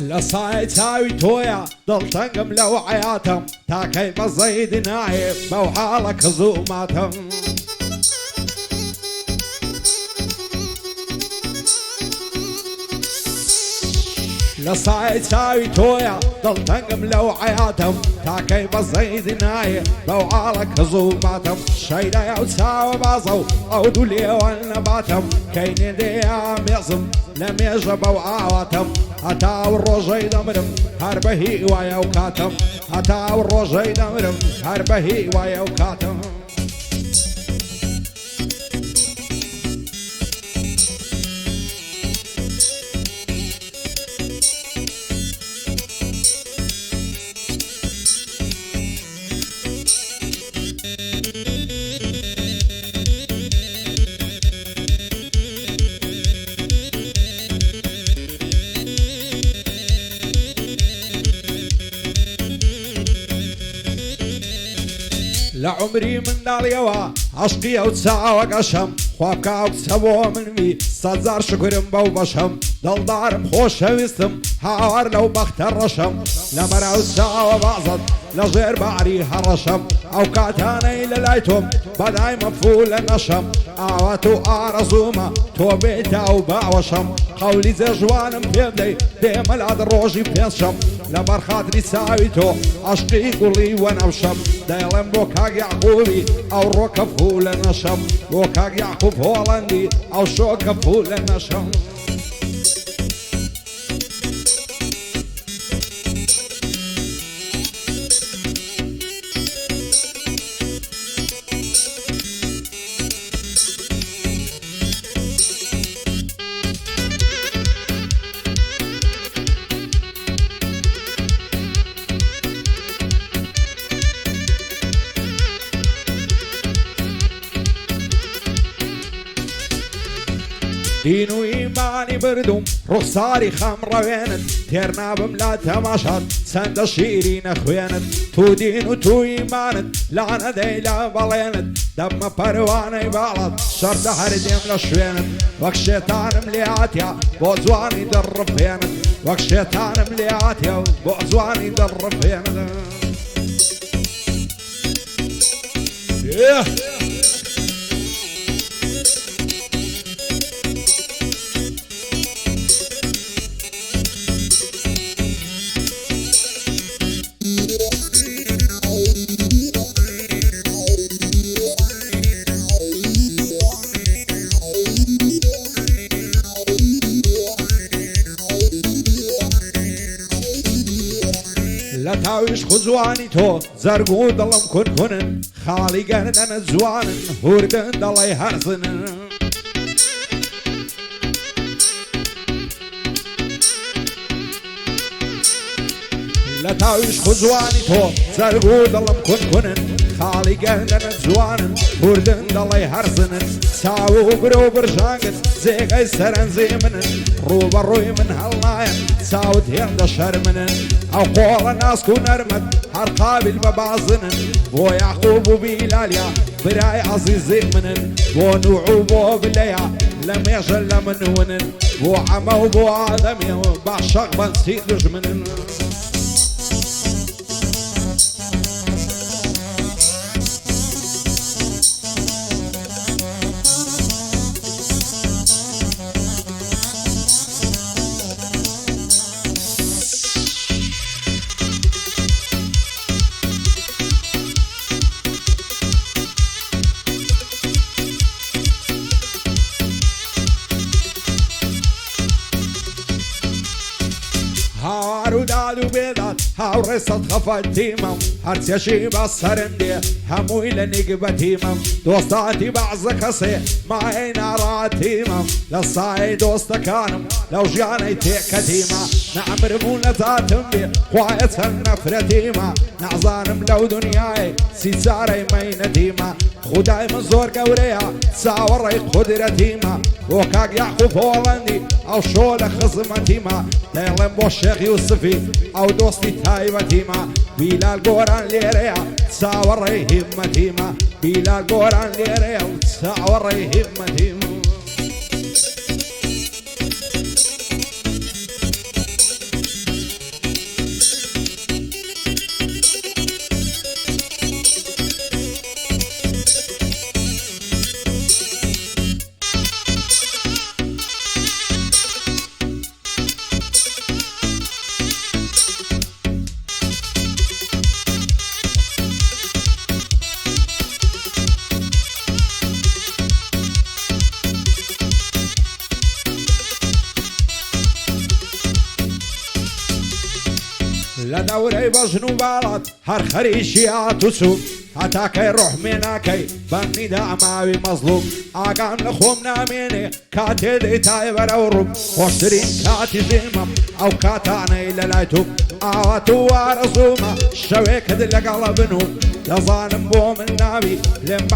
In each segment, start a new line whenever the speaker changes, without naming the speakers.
لە چاوی تۆیە دڵتەنگم لەو حیاتم تاکەی بەزەید نایێ بەو حاڵە کەز و ماتم لە چاوی تۆیە دڵتەنگم لەو حیاتم تاکەی بەزەید نایێ بەو حاڵە کەز و ماتم شەیدای ئەو چاوە بازە و ئەو دوو لێوان نەباتم کەینێ دێیا مێزم لە مێژە بەو ئاواتم هەتاو ڕۆژەی دەمرم هەر بە هیوایە و کاتم هەتاو ڕۆژەی دەمرم هەر بە هیوایە و کاتم لعمري من داليوا عشقي او تساوى قشم خوابك او تسوى مني صدزار شكرم بو بشم دل دارم خوش ويستم هاور لو بختر رشم لمرا تساوى بعضت لغير بعري هرشم او كاتاني للايتم بداي مفول النشم اواتو ارزوما تو بيتا او باوشم قولي زي جوانم بيبدي ديم العد الروجي بينشم لبر خاطري ساويتو عشقي قولي ونوشم دايلم بوكاق يعقوبي او روكا فول النشم بوكاق يعقوب هولندي او شوكا فول النشم دين وإيماني بردم رخصاري خمرة وينت تيرنابم لا تماشات سند شيرين أخوينت تو دين وتو إيمانت لعنة ديلا بلينت دم برواني بالت شرط هرديم لشوينت وك شيطان ملياتيا بوزواني درب فينت وك شيطان ملياتيا بوزواني درب فينت لا تاويش خزواني تو زرقو ضلم كنن خالي قرنن زوانن هوردن ضلي هرزنن لا تاويش خزواني تو زرقو ضلم كنن خالي قرنن زوانن هوردن ضلي هرزنن ساو برو برشانقن زي غيسرن زي منن روبا روي من هالناين ساو ديان دا شرمنن او قول الناس كون ارمد هرقابل ببعضنن بو يعقوب وبيلاليا براي عزيزي منن بو نوعو بو بليا لم يجل من ونن بو عما وبو آدمي بعشق بنسيد دجمنن هارو دادو بيدات هاو رصد خفت تيمم هرسيا شي بصرندي همو إلى نقبة تيمم دوستاتي بعض كسي ما اينا راتيمم للصاي دوست كانم لو جاني تيكا تيمة نعمر مونا ذاتم بي قوايت النفرة تيمة نعزانم لو دنياي سيساري مين تيمة خداي من زور قوريا ساوري قدرة تيمة وكاق يعقوب هولندي او شولة خصمة تيمة ليلم بو الشيخ يوسفي او دوستي تايبة تيمة بلال قوران ليريا تساوري همة تيمة بلال قوران ليريا وتساوري همة تيمة لدوري بجنو بالات هر خريشيات وسوم هتاكي روح مناكي بني دعماوي مظلوم آقام لخوم ناميني كاتي ديتاي براورم خوشترين كاتي زيمم او كاتاني للايتوم آواتو وارزوما شويك دلق على بنوم لظالم بوم النابي لم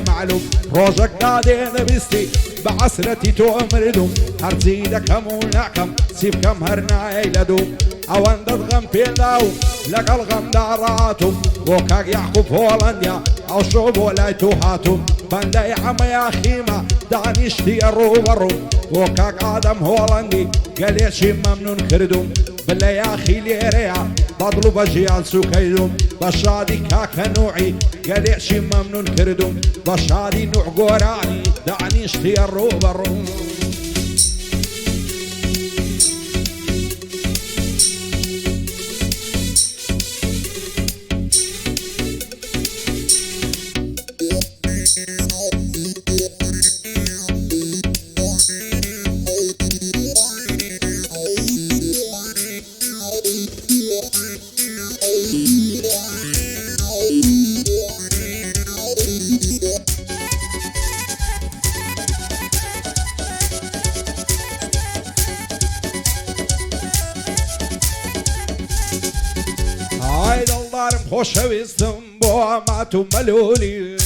معلوم روجك قادين بيستي بعسرتي تومردوم هرزيدك مونعكم سيبكم هرناي لدوم او اندد غم بيلاو لقل غم داراتم وكاك يعقوب هولنديا او شوب ولايتو هاتم بندي عمي خيمة دانيشتي الروبرو وكاك آدم هولندي قال يشي ممنون كردوم بلا يا اخي ليريا بضلو بجيال سوكيدوم بشادي كاك نوعي قال يشي ممنون كردوم بشادي نوع قوراني دانيشتي الروبرو هاي دلارم خوشویستم با ما تو ملولی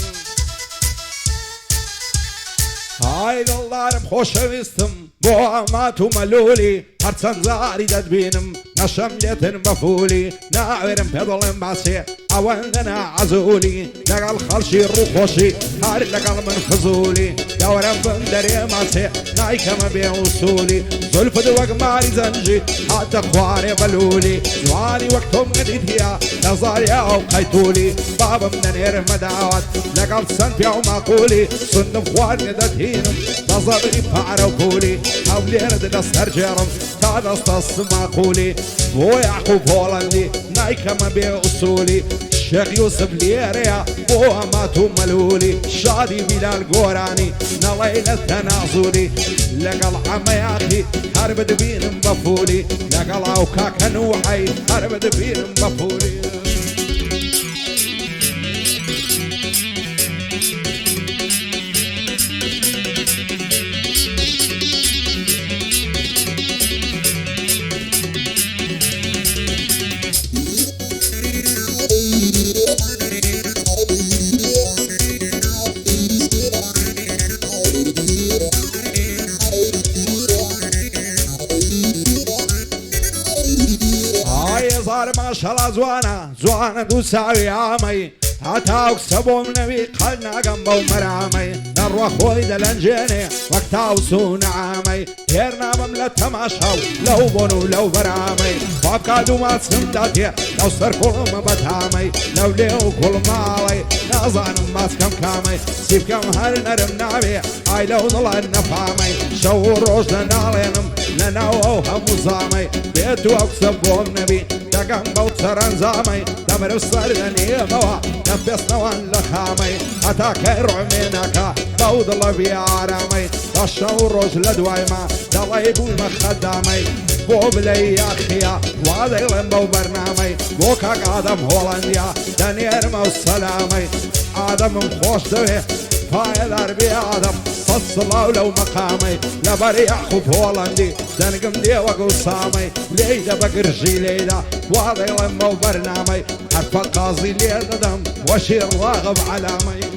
هاي دلارم خوشویستم با ما تو ملولی هرچند زاری دد بینم نشم لیتن مفولی نعورم پدلم باسی اوندنا عزولي لقال خلشي الروخوشي هار لقال من خزولي دورم بندري ماسي نايكا ما بيوصولي زلف دوق ماري زنجي حتى خواري بلولي جواني وقتهم نديتيا نظاري او قيتولي بابا من نير مداوات لقال سنفيا وماقولي صنف خوار ندتهينم نظري فعرفولي حولي رد دستر جرم تاد استص ماقولي بو يعقوب هولندي نايكا ما بيوصولي الشيخ يوسف ليريا بوها ماتو ملولي شادي بلال قوراني نليل التنازلي لقل عم يا اخي هرب دبين مبفولي لقل اوكاك نوحي هرب دبين مبفولي ما شاء الله زوانا دوساوي عامي هاتاوك سبو منبي قلنا قنبو مرامي نروح خويد الانجيني وقتاو سون عامي هيرنا مملة تماشاو لو بونو لو برامي فابكادو ما سمداتي لو سر كل بتامي لو ليو كل مالي نازان ماسكم كامي سيبكم هل نرم نابي اي لو ضل النفامي شو روش لنالينم لناو هم وزامي بيتو اكسبو منبي دقم بوت سرنزامي دمر السردني موا نفسنا وان لخامي هتاك رعمينك بود الله في عرامي تشو روج لدوايما دلايبو المخدامي بو بلي اخيا وهذا يلمبو برنامي بوكاك آدم هولنديا دنير مو السلامي آدم خوش دوي فايدار بي آدم صلاة لو مقامي لبري يعقوب هولندي دنقم دي وقو سامي ليدا بقرجي ليدا وهذا يلمو برنامي حرف القاضي ليدا دم وشير راغب علامي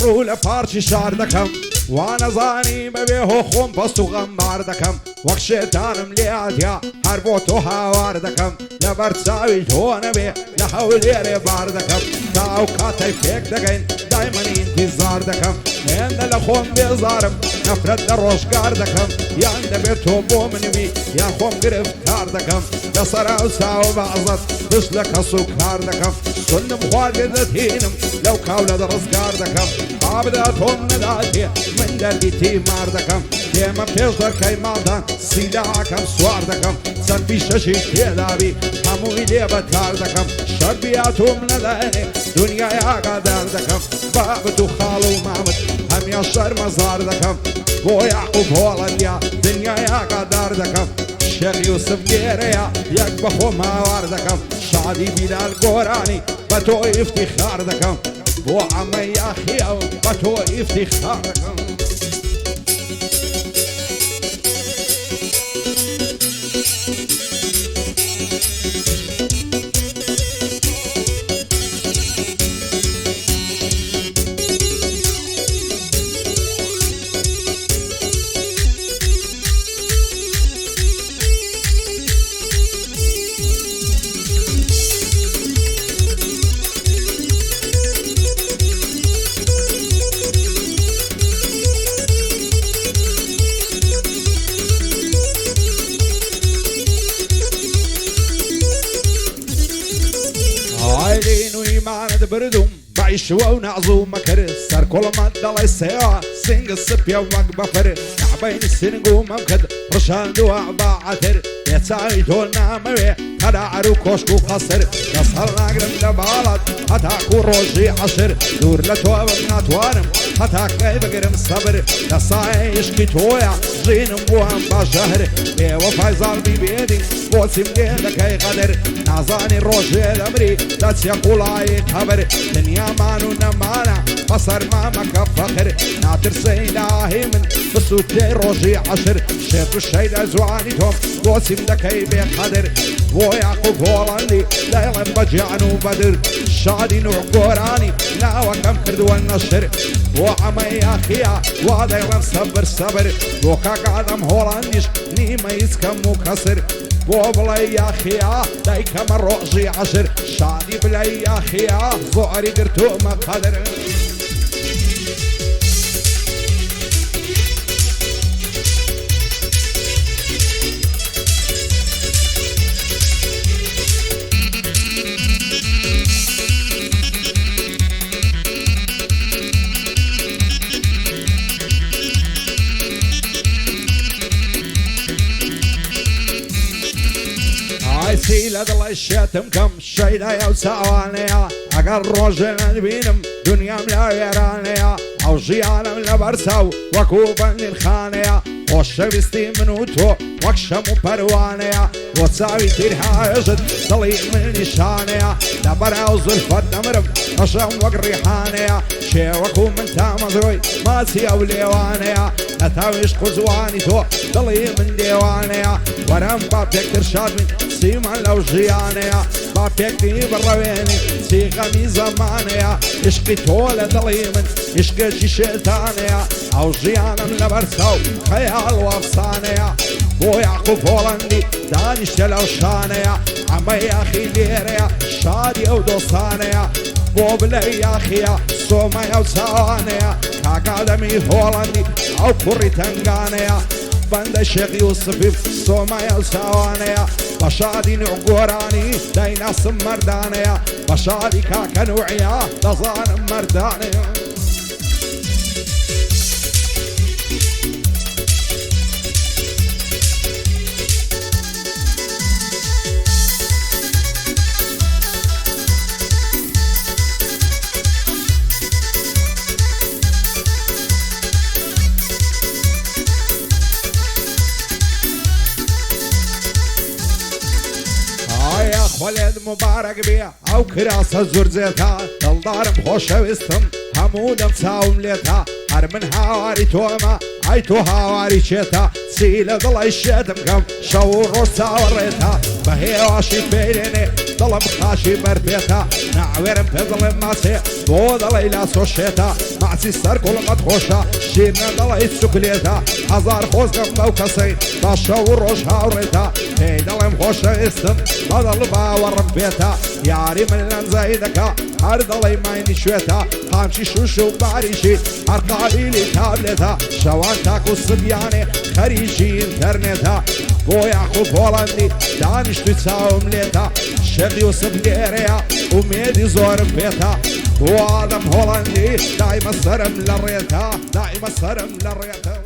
رولا فارشي شار دكم وانا زاني ببيه خوم بستو غمار دكم وقت شيطان ملياتيا هربوتو هاوار دكم لبرتساوي تو نبي لحولي ري بار دكم تاو كاتي فيك دكين دايما انتي زار دەکەم هێندە لە خۆم بێزارم نەفرەت لە ڕۆژگار دەکەم یان دەبێت تۆ بۆ منوی یان خۆم گرفتار دەکەم لەسەر ئەوساوە بەعزەت دشت لە کەس و کار دەکەم سندم خواردێ دەتهێنم لەو کاو لە دەڕزگار دەکەم ئابدا تۆم نەداتێ من دەردی تیمار دەکەم دێمە پێش دەرکەی ماڵدان سیلاکەم سوار دەکەم چەند پیشەشی تێدابی هەمووی لێ بەتار دەکەم شەربیاتۆم نەدانێ دنیای ئاگادار دەکەم بابت و خاڵ و مامت هەمیان شەرمەزار دەکەم بۆ یاعقوب هۆڵەندیا دنیای ئاگادار دەکەم شێخ یوسف گێرەیە یەک بەخۆ ماوار دەکەم شادی بیلال گۆرانی بە تۆ ئیفتیخار دەکەم بۆ عەمەی یاخیە و بە تۆ ئیفتیخار دەکەم بردم بعيش ونعزو مكر سر كل ما دلي سيا سنگ السبيا ومك بفر نعبين السنقو ممكد رشان دواع باعتر يتسايدو ناموي هدا عرو كوشكو خسر نصهر ناقرم لبالات هتاكو روجي عشر دور لتواب ناتوانم هتاكي بقرم صبر نصاي يشكي تويا جينم بوهم باشهر بيو فايزال بيبيدي بوسم لكي قدر نازاني روجي الامري داتس يقولاي خبر دنيا مانو نمانا بصر ما مكفخر ناتر سيلاهي من بسوتي روجي عشر شيخ الشيد ازواني توم بوسم لكي بقدر ويعقوب هولندي دايما بجعنو بدر شادي نوع قراني لا وكم كردو النشر وعمي اخيا ودايما صبر وكا قادم هولنديش نيما يسكم مكسر وبلاي يا خيا دايكا مروجي عشر شادي بلاي يا خيا زعري قرتو ما قدر سيلة الله الشاتم كم شيدا يا وسوانيا أقل روجنا نبينم دنيا ملا يرانيا أو جيانا من لبرساو وكوبا للخانيا وشبستي منوتو وكشمو بروانيا وتساوي تيرها يجد ضليل من نشانيا لبراو زلفة نمرب نشم وقريحانيا شي وكو من تامزروي ماسي أو ليوانيا نتاويش قزواني تو ضليل من ديوانيا ورم بابك ترشاد من سيما لو جيانيا بابك بالرويني سيغمي زمانيا اشقي تولى ضليمن اشقي شيطانيا او جيانا من لبرساو خيال وافصانيا بو يعقوب هولندي دانش لو شانيا عمي يا اخي ليريا شادي او دوصانيا بو بلاي يا اخيا صوما يا وسانيا كاكادمي هولندي او كوري تنغانيا بند الشيخ يوسف صوما يا وسوانيا بشادي نعقوراني داينا سمردانيا بشادي كاكا نوعيا لظان مردانيا ولد مبارك بيا او كراسة زرزيتها دلدارم خوشوستم همودم ساوم ليتها هر من هاواري توما عيتو هاواري شيتا سيلة ضل الشيتم كم شور روسا وريتها بهي واشي بيني ضلم خاشي بربيتها نعورم بظلم ماسي بو ضليلا سوشيتا معسي سر كل قد خوشا شيرنا ضلي السكليتا هزار خوزقم موكسي باشور روش هاوريتها هي ضلم خۆشەویستم بەدڵ باوەڕم پێتە یاری من لەنجای دەکا هەر دەڵی ماینی شوێتە خامچی شوش و باریشی هەر قابیلی تابلێتە شەوان تاک و سبیانێ خەریکی ئینتەرنێتە بۆ یاخ و پۆڵەندی دانیشتوی چاوم لێتە شەقی و سبلێرەیە ومێدی زۆرم پێتە بۆ ئادەم هۆڵەندی دایمە سەرم لە ڕێتە دایمە سەرم لە ڕێتە